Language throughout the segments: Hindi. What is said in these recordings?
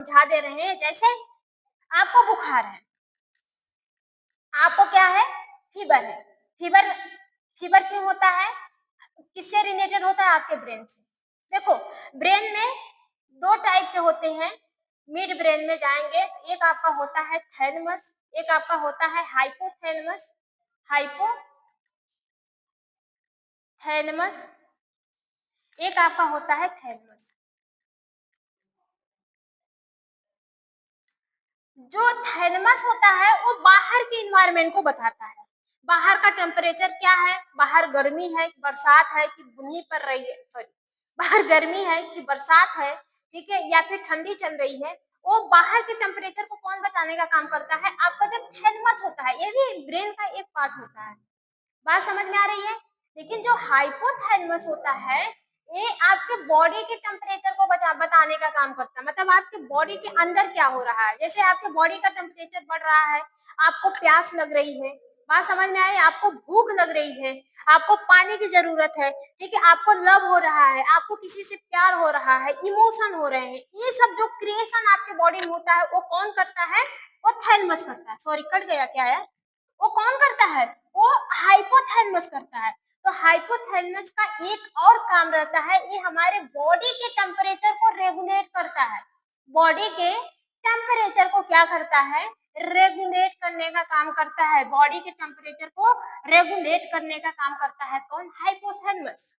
समझा दे रहे हैं। जैसे आपको बुखार है, आपको क्या है, फीवर है। फीवर फीवर क्यों होता है, किससे रिलेटेड होता है, आपके ब्रेन से। देखो ब्रेन में दो टाइप के होते हैं, मिड ब्रेन में जाएंगे, एक आपका होता है थैलेमस, एक आपका होता है हाइपोथैलेमस। हाइपोथैलेमस, एक आपका होता है थैलेमस। जो थैलेमस होता है वो बाहर के इन्वायरमेंट को बताता है, बाहर का टेम्परेचर क्या है, बाहर गर्मी है, बरसात है कि बुन्नी पड़ रही है, सॉरी, बाहर गर्मी है कि बरसात है, ठीक है, या फिर ठंडी चल रही है, वो बाहर के टेम्परेचर को कौन बताने का काम करता है, आपका जो थैलेमस होता है, ये भी ब्रेन का एक पार्ट होता है। बात समझ में आ रही है। लेकिन जो हाइपोथैलेमस होता है, ये आपके बॉडी के टेम्परेचर को बताने का काम करता है, मतलब आपके बॉडी के अंदर क्या हो रहा है। जैसे आपके बॉडी का टेम्परेचर बढ़ रहा है, आपको प्यास लग रही है, बात समझ में आई, आपको भूख लग रही है, आपको पानी की जरूरत है, ठीक है, आपको लव हो रहा है, आपको किसी से प्यार हो रहा है, इमोशन हो रहे हैं, ये सब जो क्रिएशन आपके बॉडी में होता है वो कौन करता है, वो थैलेमस करता है। सॉरी कट गया क्या है, वो कौन करता है, वो हाइपोथैलेमस करता है। तो हाइपोथैलेमस का एक और काम रहता है, ये हमारे बॉडी के टेम्परेचर को रेगुलेट करता है। बॉडी के टेम्परेचर को क्या करता है, रेगुलेट करने का काम करता है, बॉडी के टेम्परेचर को रेगुलेट करने का काम करता है कौन, हाइपोथैलेमस।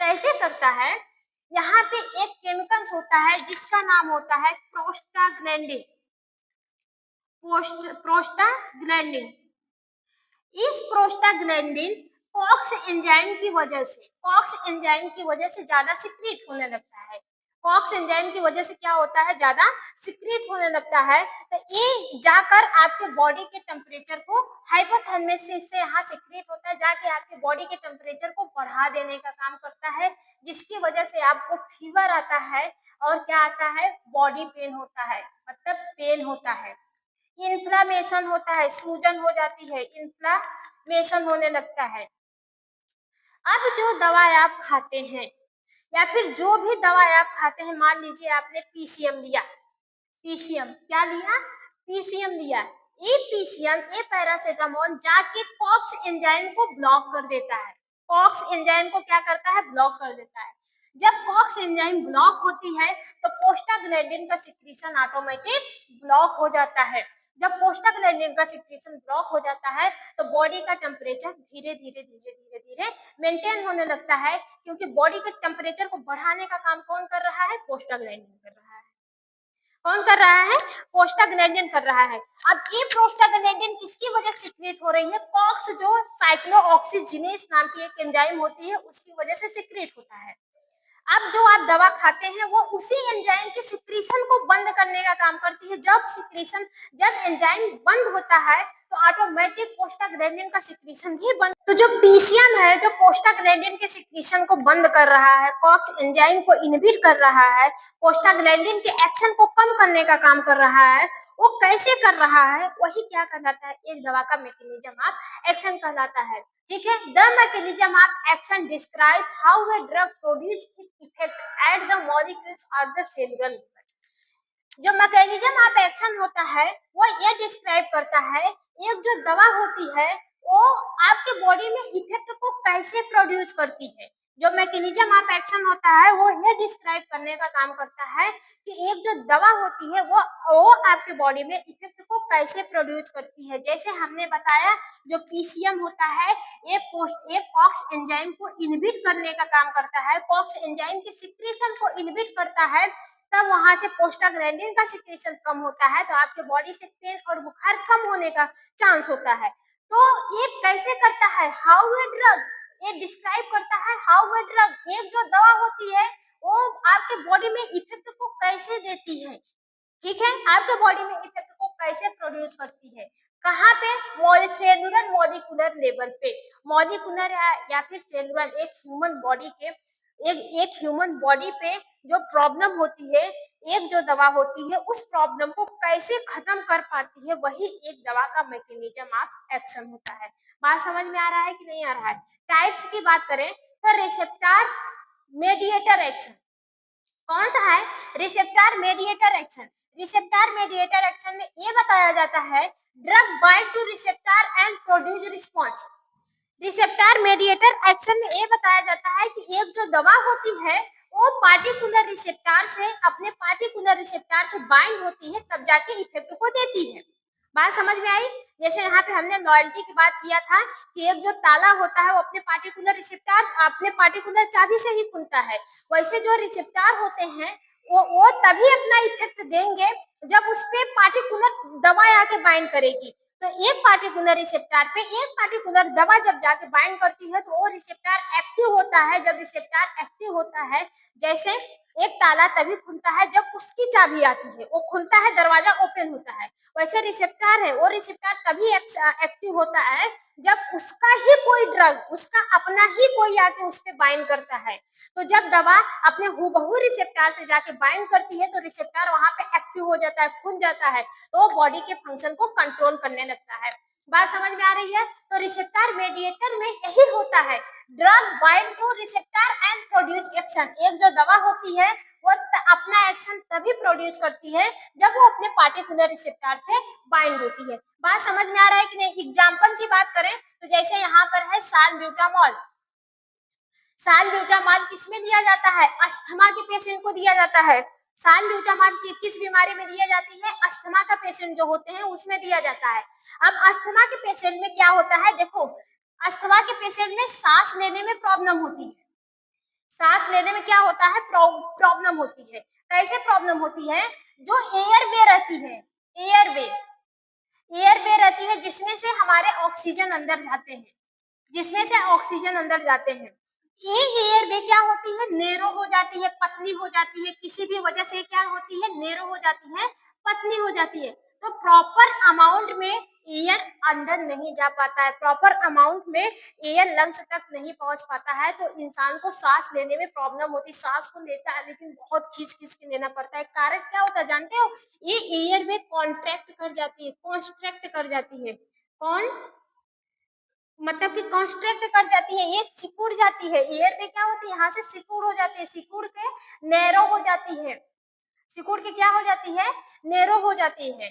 कैसे करता है, यहाँ पे एक केमिकल्स होता है जिसका नाम होता है प्रोस्टाग्लैंडिन। प्रोस्टाग्लैंडिन, इस प्रोस्टाग्लैंडिन कॉक्स एंजाइम की वजह से ज्यादा सिक्रीट होने लगता है। कॉक्स एंजाइम की वजह से क्या होता है, ज्यादा सिक्रीट होने लगता है। तो ये जाकर आपके बॉडी के टेम्परेचर को, हाइपोथैलेमस से यहाँ सिक्रीट होता है, जाके आपके बॉडी के टेम्परेचर को बढ़ा देने का काम करता है, जिसकी वजह से आपको फीवर आता है और क्या आता है, बॉडी पेन होता है, मतलब पेन होता है, इन्फ्लामेशन होता है, सूजन हो जाती है, इन्फ्लामेशन होने लगता है। अब जो दवा आप खाते हैं या फिर जो भी दवा आप खाते हैं, मान लीजिए आपने पीसीएम लिया, पीसीएम क्या लिया, पीसीएम लिया, ये पीसीएम, ये पैरासीटामोल जाके कॉक्स एंजाइम को ब्लॉक कर देता है। कॉक्स एंजाइम को क्या करता है, ब्लॉक कर देता है। जब कॉक्स एंजाइम ब्लॉक होती है तो प्रोस्टाग्लैंडिन का सिक्रीशन ऑटोमेटिक ब्लॉक हो जाता है। जब प्रोस्टाग्लैंडिन का सिक्रीशन ब्लॉक हो जाता है तो बॉडी का टेम्परेचर धीरे धीरे धीरे धीरे धीरे मेंटेन होने लगता है, क्योंकि बॉडी के टेम्परेचर को बढ़ाने का काम कौन कर रहा है, प्रोस्टाग्लैंडिन कर रहा है। कौन कर रहा है, प्रोस्टाग्लैंडिन कर रहा है। अब ये प्रोस्टाग्लैंडिन किसकी वजह से सिक्रीट हो रही है, कॉक्स जो साइक्लोऑक्सीजिनेज नाम की एक एंजाइम होती है उसकी वजह से सिक्रीट होता है। अब जो आप दवा खाते हैं वो उसी एंजाइम के सिक्रीशन को बंद करने का काम करती है। जब एंजाइम बंद होता है तो ऑटोमेटिक प्रोस्टाग्लैंडिन का सिक्रीशन भी बंद। तो जो पीसीएम है, जो प्रोस्टाग्लैंडिन के सिक्रीशन को बंद कर रहा है, कॉक्स एंजाइम को इनहिबिट कर रहा है, प्रोस्टाग्लैंडिन के एक्शन को कम करने का काम कर रहा है, वो कैसे कर रहा है, वही क्या कहलाता है, एक दवा का मैकेनिज्म ऑफ एक्शन कहलाता है। ठीक है, the mechanism of action describe how a drug produce its effect at the molecules or the cellular level। जो मैकेनिज्म ऑफ एक्शन होता है वो ये डिस्क्राइब करता है, एक जो दवा होती है वो आपके बॉडी में इफेक्ट को कैसे प्रोड्यूस करती है। जो मैकेनिज्म ऑफ एक्शन होता है वो ये डिस्क्राइब करने का काम करता है कि एक जो दवा होती है वो आपके बॉडी में इफेक्ट को कैसे प्रोड्यूस करती है। जैसे हमने बताया जो पीसीएम होता है ये कॉक्स एंजाइम को इनहिबिट करने का काम करता है, कॉक्स एंजाइम के सिक्रीशन को इनहिबिट करता है, तब वहां से प्रोस्टाग्लैंडिन का सिक्रीशन कम होता है, तो आपके बॉडी से पेन और बुखार कम होने का चांस होता है। तो ये कैसे करता है, हाउ ए ड्रग, ये डिस्क्राइब करता है हाउ ए ड्रग, एक जो दवा होती है वो आपके बॉडी में इफेक्ट को कैसे देती है। ठीक है, आपके बॉडी में इफेक्ट को कैसे प्रोड्यूस करती है, कहाँ पे, सेलुलर मॉलिक्यूलर लेवल पे, मॉलिक्यूलर या फिर सेलुलर, एक ह्यूमन बॉडी पे जो प्रॉब्लम होती है, एक जो दवा होती है उस प्रॉब्लम को कैसे खत्म कर पाती है, वही एक दवा का मैकेनिज्म ऑफ एक्शन होता है। बात समझ में आ रहा है कि नहीं आ रहा है। टाइप्स की बात करें तो रिसेप्टर मेडिएटर एक्शन, कौन सा है? Receptor mediator action. Receptor mediator action में ये बताया जाता है drug bind two receptor and produce response. Receptor mediator action में ये बताया जाता है कि एक जो दवा होती है वो पार्टिकुलर रिसेप्टर से अपने पार्टिकुलर रिसेप्टर से बाइंड होती है तब जाके इफेक्ट को देती है। बात समझ में आई? जैसे यहाँ पे हमने लॉयल्टी की बात किया था कि एक जो ताला होता है वो अपने पार्टिकुलर रिसेप्टर अपने पार्टिकुलर चाबी से ही खुलता है, वैसे जो रिसेप्टर होते हैं वो तभी अपना इफेक्ट देंगे जब उस पे पार्टिकुलर दवा आके बाइंड करेगी। तो एक पार्टिकुलर रिसेप्टर पे एक पार्टिकुलर दवा जब जाके बाइंड करती है तो वो रिसेप्टर एक्टिव होता है। जब रिसेप्टर एक्टिव होता है, जैसे एक ताला तभी खुलता है जब उसकी चाबी आती है, वो खुलता है, दरवाजा ओपन होता है। वैसे रिसेप्टर है, वो रिसेप्टर तभी एक्टिव होता है जब उसका ही कोई ड्रग, उसका अपना ही कोई आके उस पे बाइंड करता है। तो जब दवा अपने हूबहू रिसेप्टर से जाके बाइंड करती है तो रिसेप्टर वहां पे एक्टिव हो जाता है, खुल जाता है, तो बॉडी के फंक्शन को कंट्रोल करने लगता है। बात समझ में आ रही है? तो रिसेप्टर मेडिएटर में यही होता है, drug bind two receptor and produce action. एक जो दवा होती है वो अपना एक्शन तभी प्रोड्यूस करती है जब वो अपने पार्टिकुलर रिसेप्टर से बाइंड होती है। बात समझ में आ रहा है कि नहीं? एग्जाम्पल की बात करें तो जैसे यहाँ पर है सालब्यूटामॉल। सालब्यूटामॉल किसमें दिया जाता है? अस्थमा के पेशेंट को दिया जाता है। सालब्यूटामॉल किस बीमारी में दिया जाती है? अस्थमा का पेशेंट जो होते हैं उसमें दिया जाता है। अब अस्थमा के पेशेंट में क्या होता है? देखो, अस्थमा के पेशेंट में सांस लेने में प्रॉब्लम होती है। सांस लेने में क्या होता है? प्रॉब्लम होती है। कैसे प्रॉब्लम होती है? जो एयरवे रहती है, एयरवे एयरवे रहती है जिसमें से हमारे ऑक्सीजन अंदर जाते हैं, जिसमें से ऑक्सीजन अंदर जाते हैं। ये एयरवे क्या होती है? नैरो हो जाती है, पतली हो जाती है, किसी भी वजह से क्या होती है? नैरो हो जाती है, पतली हो जाती है। तो प्रॉपर अमाउंट में एयर अंदर नहीं जा पाता है, प्रॉपर अमाउंट में एयर लंग्स तक नहीं पहुंच पाता है, तो इंसान को सांस लेने में प्रॉब्लम होती है। सांस को लेता है लेकिन बहुत खींच खींच के लेना पड़ता है। कारण क्या होता है जानते हो? ये एयरवे कॉन्ट्रैक्ट कर जाती है, कॉन्स्ट्रैक्ट कर जाती है। कौन मतलब कि कॉन्स्ट्रैक्ट कर जाती है, ये सिकुड़ जाती है। एयर पे क्या होती है? यहाँ से सिकुड़ हो जाती है, सिकुड़ के नैरो हो जाती है, सिकुड़ के क्या हो जाती है? नैरो हो जाती है।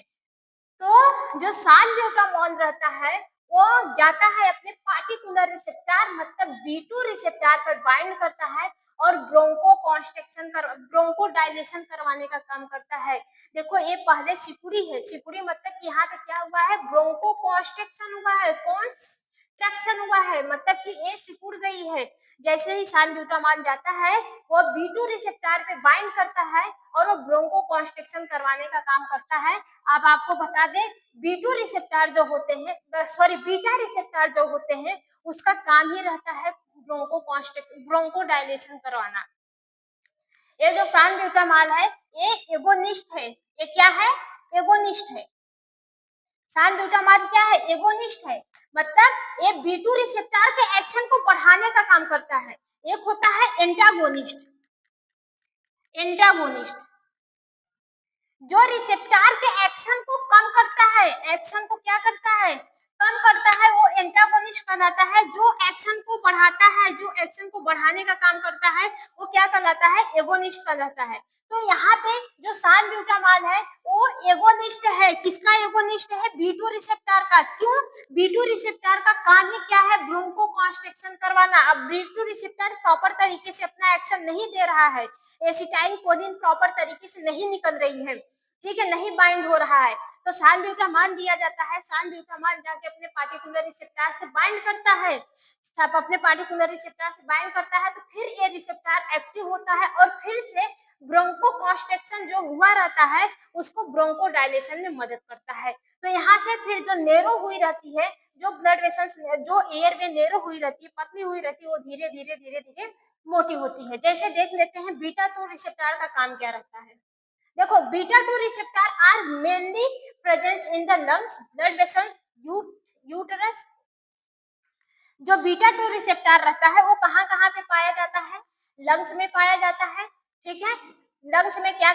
तो जो सालब्यूटामॉल रहता है वो जाता है अपने पार्टिकुलर रिसेप्टर मतलब B2 रिसेप्टर पर बाइंड करता है और ब्रोंको कॉन्स्ट्रिक्शन ब्रोंको डायलेशन करवाने का काम करता है। देखो ये पहले सिकुड़ी है, सिकुड़ी मतलब यहाँ पे क्या हुआ है? ब्रोंको कॉन्स्ट्रिक्शन हुआ है, कॉन्स्ट्रक्शन हुआ है, मतलब कि ये सिकुड़ गई है। जैसे ही सालब्यूटामॉल जाता है वो B2 रिसेप्टर पे बाइंड करता है और वो ब्रोंको कॉन्स्ट्रिक्शन करवाने का काम करता है। अब आपको बता दें B2 रिसेप्टर जो होते हैं, सॉरी बीटा रिसेप्टर जो होते हैं उसका काम ही रहता है ब्रोंको कॉन्स्ट्रिक्शन, ब्रोंको डायलेशन करवाना। ये जो सालब्यूटामॉल है ये एगोनिस्ट है। ये क्या है? एगोनिस्ट है। सालब्यूटामॉल क्या है? एगोनिस्ट है, मतलब ये B2 रिसेप्टर के एक्शन को बढ़ाने का काम करता है। एक होता है एंटागोनिस्ट। एंटागोनिस्ट जो रिसेप्टर के एक्शन को कम करता है, एक्शन को क्या करता है? कम करता है, वो एंटागोनिस्ट कहलाता है। जो एक्शन को बढ़ाता है, जो एक्शन को बढ़ाने का काम करता है वो क्या कहलाता है? एगोनिस्ट कहलाता है। तो यहाँ पे जो सालब्यूटामॉल है वो एगोनिस्ट है। किसका एगोनिस्ट है? B2 रिसेप्टर का। क्यों? B2 रिसेप्टर का काम ही क्या है? ब्रोंको कॉन्स्ट्रिक्शन करवाना। अब B2 रिसेप्टर प्रॉपर तरीके से अपना एक्शन नहीं दे रहा है, एसिटाइल कोलिन प्रॉपर तरीके से नहीं निकल रही है, ठीक है, नहीं बाइंड हो रहा है, तो सालब्यूटामॉल दिया जाता है। सालब्यूटामॉल जाके अपने पार्टिकुलर रिसेप्टर से बाइंड करता है, सब अपने पार्टिकुलर रिसेप्टर से बाइंड करता है, तो फिर ये रिसेप्टर एक्टिव होता है और फिर से ब्रोंको कॉन्स्ट्रिक्शन जो हुआ रहता है उसको ब्रोंको डायलेशन में मदद करता है। तो यहाँ से फिर जो नैरो हुई रहती है, जो ब्लड वेसल्स, जो एयर वे नैरो हुई रहती है, पतली हुई रहती है, वो धीरे धीरे धीरे धीरे मोटी होती है। जैसे देख लेते हैं बीटा-2 रिसेप्टर का काम क्या रहता है। देखो, beta two receptor are mainly present in the lungs, blood vessels, uterus. जो बीटा-2 रिसेप्टर रहता है वो कहाँ कहाँ पे पाया जाता है? लंग्स में पाया जाता है, ठीक है। लंग्स में क्या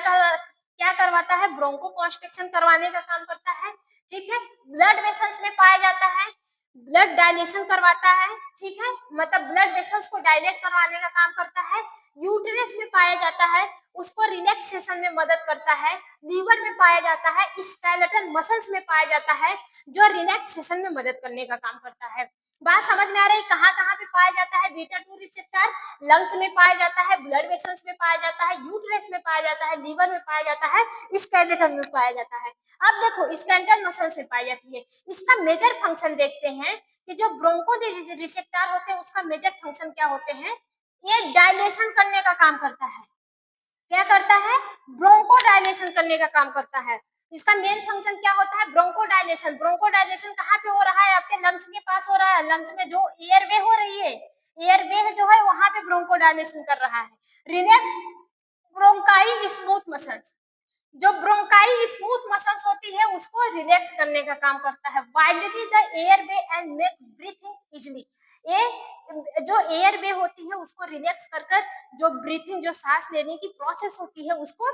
करवाता है? ब्रोंको कॉन्स्ट्रिक्शन करवाने का काम करता है, ठीक है। ब्लड वेसल्स में पाया जाता है, ब्लड डायलेशन करवाता है, ठीक है, मतलब ब्लड वेसल्स को डायलेट करवाने का काम करता है। यूटेरस में पाया जाता है, उसको रिलैक्सेशन में मदद करता है। लीवर में पाया जाता है, स्केलेटल मसल्स में पाया जाता है, जो रिलैक्सेशन में मदद करने का काम करता है। बात समझ में आ रही है? कहाँ कहाँ पे पाया जाता है बीटा 2 रिसेप्टर? लंग्स में पाया जाता है, ब्लड वेसल्स में पाया जाता है, यूटेरस में पाया जाता है, लीवर में पाया जाता है, स्केलेटल में पाया जाता है। अब देखो स्केलेटल मसल्स में पाई जाती है। इसका मेजर फंक्शन देखते हैं कि जो ब्रोंको रिसेप्टर होते हैं उसका मेजर फंक्शन क्या होते हैं? ये डायलेशन करने का काम करता है। क्या करता है? ब्रोंको डायलेशन करने का काम करता है। इसका मेन फंक्शन क्या होता है? Bronco dilation. ब्रोंको डायलेशन कहाँ पे हो रहा है? आपके लंग्स के पास हो रहा है। लंग्स में जो एयरवे हो रही है, एयरवे जो है वहां पे ब्रोंको डायलेशन कर रहा है। रिलैक्स ब्रोंकाई स्मूथ मसल्स, जो ब्रोंकाई स्मूथ मसल्स होती है उसको रिलैक्स करने का काम करता है। Widely the airway and make breathing easily. ये जो एयरवे होती है उसको रिलैक्स कर कर जो ब्रीथिंग, जो सांस लेने की प्रोसेस होती है उसको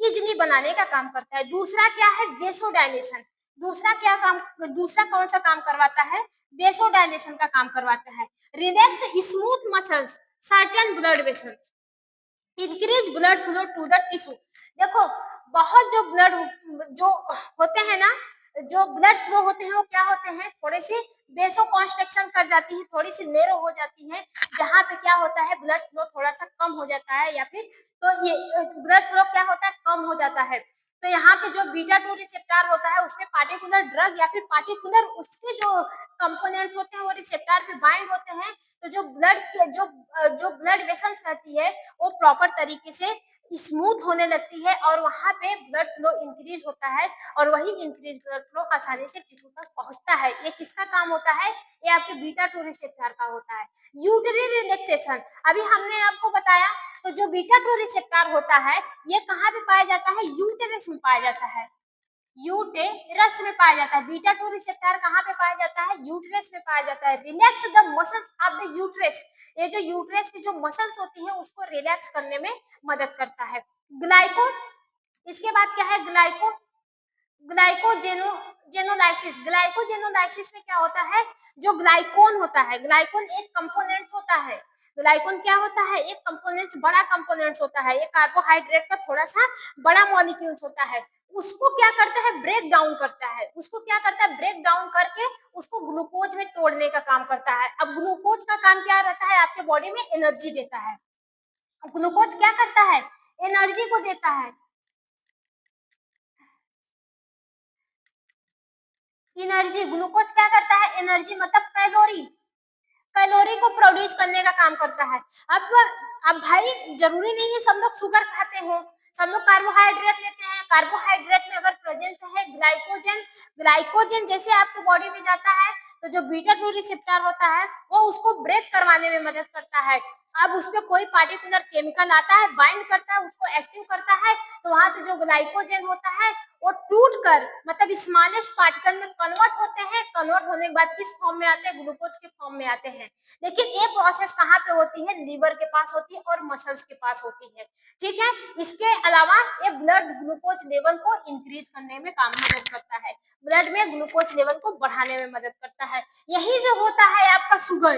इजीली बनाने का काम करता है। दूसरा क्या है? वेसोडाइलेशन। दूसरा क्या काम, दूसरा कौन सा काम करवाता है? वेसोडाइलेशन का काम करवाता है। Relax smooth muscles certain blood vessels, increase blood flow to the tissue. देखो बहुत जो ब्लड जो होते हैं ना, जो ब्लड फ्लो होते हैं वो क्या होते हैं? थोड़े से बेसो कॉन्स्ट्रक्शन कर जाती है, थोड़ी सी नेरो हो जाती है, जहाँ पे क्या होता है ब्लड फ्लो थोड़ा सा कम हो जाता है, या फिर तो ये ब्लड फ्लो क्या होता है? कम हो जाता है। तो यहाँ पे जो बीटा 2 रिसेप्टर होता है उसमें पार्टिकुलर ड्रग या फिर पार्टिकुलर उसके जो कंपोनेंट्स होते हैं वो रिसेप्टर पे बाइंड होते हैं। तो जो ब्लड के जो ब्लड वेसल्स रहती है वो प्रॉपर तरीके से स्मूथ होने लगती है और वहां पे ब्लड फ्लो इंक्रीज होता है, और वही इंक्रीज ब्लड फ्लो आसानी से टिश्यू तक पहुंचता है। ये किसका काम होता है? ये आपके बीटा 2 रिसेप्टर का होता है। यूटेरी रिलैक्सेशन अभी हमने आपको बताया। तो जो बीटा 2 रिसेप्टर होता है ये कहाँ पे पाया जाता है? यूटेरस में पाया जाता है। यूटेरस में पाया जाता है। बीटा 2 रिसेप्टर कहाँ पे पाया जाता है? यूटेरस में पाया जाता है। Relax the muscles of the uterus, ये जो यूटेरस की जो मसल्स होती है उसको रिलैक्स करने में मदद करता है। ग्लाइको, इसके बाद क्या है? ग्लाइकोजेनोलाइसिस। ग्लाइकोजेनोलाइसिस में क्या होता है? जो ग्लाइकोन होता है, ग्लाइकोन एक कंपोनेंट होता है। ग्लाइकोन क्या होता है? एक कंपोनेंट्स, बड़ा कंपोनेंट्स होता है। एक कार्बोहाइड्रेट का थोड़ा सा बड़ा मॉलिक्यूल्स होता है। उसको क्या करता है? ब्रेक डाउन करता है। उसको क्या करता है? ब्रेक डाउन करके उसको ग्लूकोज में तोड़ने का काम करता है। अब ग्लूकोज का काम क्या रहता है? आपके बॉडी में एनर्जी देता है। ग्लूकोज क्या करता है? एनर्जी को देता है। एनर्जी, ग्लूकोज क्या करता है? एनर्जी मतलब कैलोरी, कैलोरी को प्रोड्यूस करने का काम करता है। अब भाई जरूरी नहीं है सब लोग शुगर खाते हो, सब लोग कार्बोहाइड्रेट लेते हैं। कार्बोहाइड्रेट में अगर प्रेजेंस है ग्लाइकोजन, ग्लाइकोजन जैसे आपके बॉडी में जाता है तो जो बीटा 2 रिसेप्टर होता है वो उसको ब्रेक करवाने में मदद करता है। अब उसमें कोई पार्टिकुलर केमिकल आता है, बाइंड करता है, उसको एक्टिव करता है, तो वहां से जो ग्लाइकोजन होता है वो टूट कर मतलब स्मॉलेस्ट पार्टिकल में कन्वर्ट होते हैं। कन्वर्ट होने के बाद किस फॉर्म में आते हैं? ग्लूकोज के फॉर्म में आते हैं। लेकिन ये प्रोसेस कहाँ पे होती है? लीवर के पास होती है और मसल्स के पास होती है। ठीक है, इसके अलावा ये ब्लड ग्लूकोज लेवल को इंक्रीज करने में काम मदद करता है, ब्लड में ग्लूकोज लेवल को बढ़ाने में मदद करता है। यही जो होता है आपका शुगर,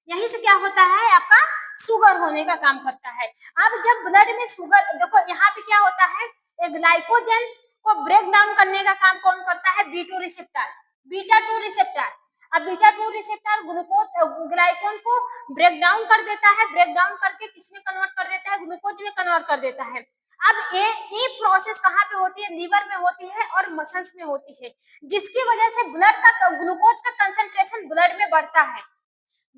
यही से क्या होता है? आपका शुगर होने का काम करता है। अब जब ब्लड में शुगर, देखो यहाँ पे क्या होता है? ग्लाइकोजन को ब्रेक डाउन करने का काम कौन करता है? B 2 receptor, beta 2 receptor. अब बीटा 2 रिसेप्टर ग्लूकोज ग्लाइकोन को ब्रेक डाउन कर देता है, ब्रेक डाउन करके किसमें कन्वर्ट कर देता है? ग्लूकोज में कन्वर्ट कर देता है। अब ये प्रोसेस कहाँ पे होती है? लीवर में होती है और मसल्स में होती है, जिसकी वजह से ब्लड का ग्लूकोज का कंसंट्रेशन ब्लड में बढ़ता है।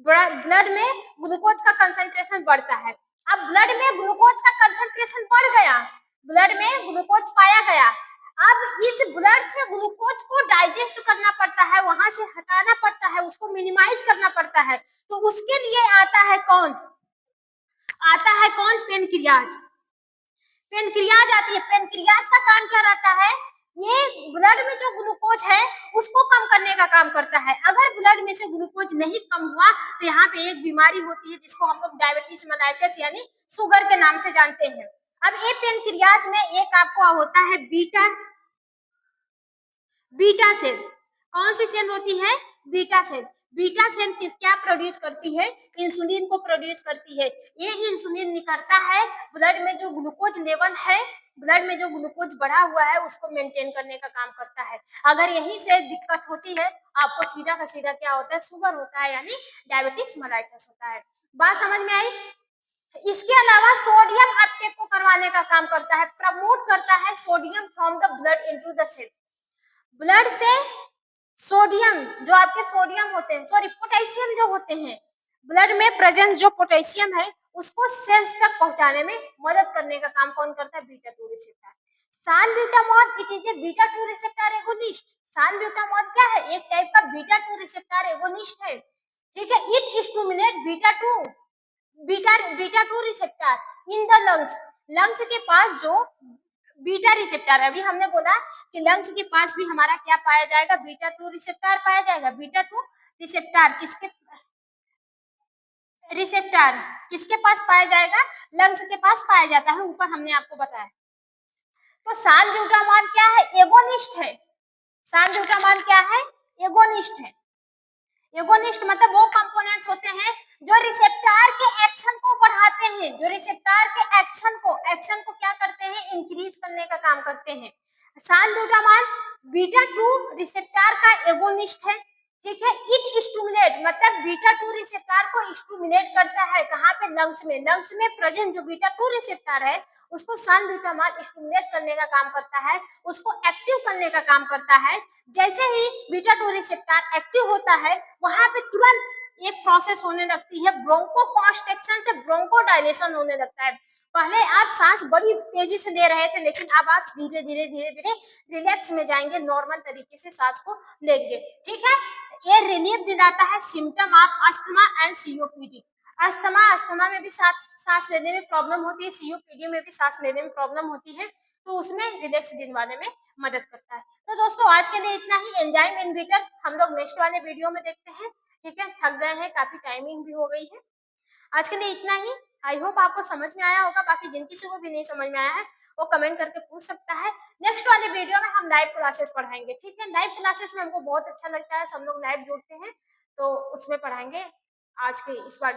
ब्लड में ग्लूकोज का कंसंट्रेशन बढ़ता है। अब ब्लड में ग्लूकोज का कंसंट्रेशन बढ़ गया, ब्लड में ग्लूकोज पाया गया। अब इस ब्लड से ग्लूकोज को डाइजेस्ट करना पड़ता है, वहां से हटाना पड़ता है, उसको मिनिमाइज करना पड़ता है। तो उसके लिए आता है कौन? आता है कौन? पेनक्रियाज। पेनक्रियाज आती है। पेनक्रियाज का काम क्या रहता है? ये ब्लड में जो ग्लूकोज है उसको कम करने का काम करता है। अगर ब्लड में से ग्लूकोज नहीं कम हुआ तो यहाँ पे एक बीमारी होती है जिसको हम लोग डायबिटीज मेलाइटस यानी शुगर के नाम से जानते हैं। अब ये पेनक्रियाज में एक आपको होता है बीटा, बीटा सेल। कौन सी सेल होती है? Beta cell. बीटा सेल क्या प्रोड्यूस करती है? इंसुलिन को प्रोड्यूस करती है। ये इंसुलिन निकलता है ब्लड में जो ग्लूकोज लेवल है, ब्लड में जो ग्लूकोज बढ़ा हुआ है उसको मेंटेन करने का काम करता है। अगर यहीं से दिक्कत होती है आपको सीधा का सीधा क्या होता है? शुगर होता है, यानी डायबिटीज मेलाइटस होता है। बात समझ में आई? इसके अलावा सोडियम अपटेक को करवाने का काम करता है, प्रमोट करता है sodium from the blood into the cell. Blood से सोडियम, जो आपके सोडियम होते हैं, सॉरी पोटेशियम जो होते हैं, ब्लड में प्रेजेंस जो पोटेशियम है उसको सेल्स तक पहुंचाने में मदद करने का काम कौन करता है? Beta 2 receptor. Salbutamol it is a beta 2 receptor agonist. Salbutamol क्या है? एक टाइप का बीटा 2 रिसेप्टर एगोनिस्ट है, ठीक है। It stimulate beta 2 receptor in the lungs. Lungs के पास जो बीटा रिसेप्टर है, अभी हमने बोला कि लंग्स के पास भी हमारा क्या पाया जाएगा? बीटा 2 रिसेप्टर पाया जाएगा। बीटा 2 रिसेप्टर किसके पास पाया जाएगा? लंग्स के पास पाया जाता है, ऊपर हमने आपको बताया। तो साल्ब्यूटामॉल क्या है? एगोनिस्ट है। साल्ब्यूटामॉल क्या है? एगोनिस्ट है। एगोनिस्ट मतलब वो कंपोनेंट्स होते हैं जो रिसेप्टर के एक्शन को बढ़ाते हैं, जो रिसेप्टर के एक्शन को क्या करते हैं? इंक्रीज करने का काम करते हैं। साल्ब्यूटामॉल बीटा 2 रिसेप्टर का एगोनिस्ट है, ठीक है। इट स्टिमुलेट मतलब बीटा 2 रिसेप्टर को स्टिमुलेट करता है, कहां पे? लंग्स में। लंग्स में प्रेजेंट जो बीटा 2 रिसेप्टर है उसको साल्ब्यूटामॉल स्टिमुलेट करने का काम करता है, उसको एक्टिव करने का काम करता है। जैसे ही बीटा 2 रिसेप्टर एक्टिव होता है वहां पे तुरंत एक प्रोसेस होने लगती है, ब्रोंकोकॉन्स्ट्रिक्शन से ब्रोंकोडायलेशन होने लगता है। पहले आप सांस बड़ी तेजी से ले रहे थे, लेकिन अब आप धीरे धीरे रिलैक्स में जाएंगे, नॉर्मल तरीके से सांस को लेंगे, ठीक है। ये रिलीफ दिलाता है symptom of asthma and COPD. Asthma में भी सांस लेने में प्रॉब्लम होती है, सीओपीडी में भी सांस लेने में प्रॉब्लम होती है, तो उसमें रिलैक्स दिलवाने में मदद करता है। तो दोस्तों आज के लिए इतना ही। एंजाइम इनहिबिटर हम लोग नेक्स्ट वाले वीडियो में देखते हैं, ठीक है। थक गए हैं, काफी टाइमिंग भी हो गई है। आज के लिए इतना ही। आई होप आपको समझ में आया होगा। बाकी जिन किसी को भी नहीं समझ में आया है वो कमेंट करके पूछ सकता है। नेक्स्ट वाले वीडियो में हम लाइव क्लासेस पढ़ाएंगे, ठीक है। लाइव क्लासेस में हमको बहुत अच्छा लगता है, सब लोग लाइव जुड़ते हैं तो उसमें पढ़ाएंगे। आज के इस बार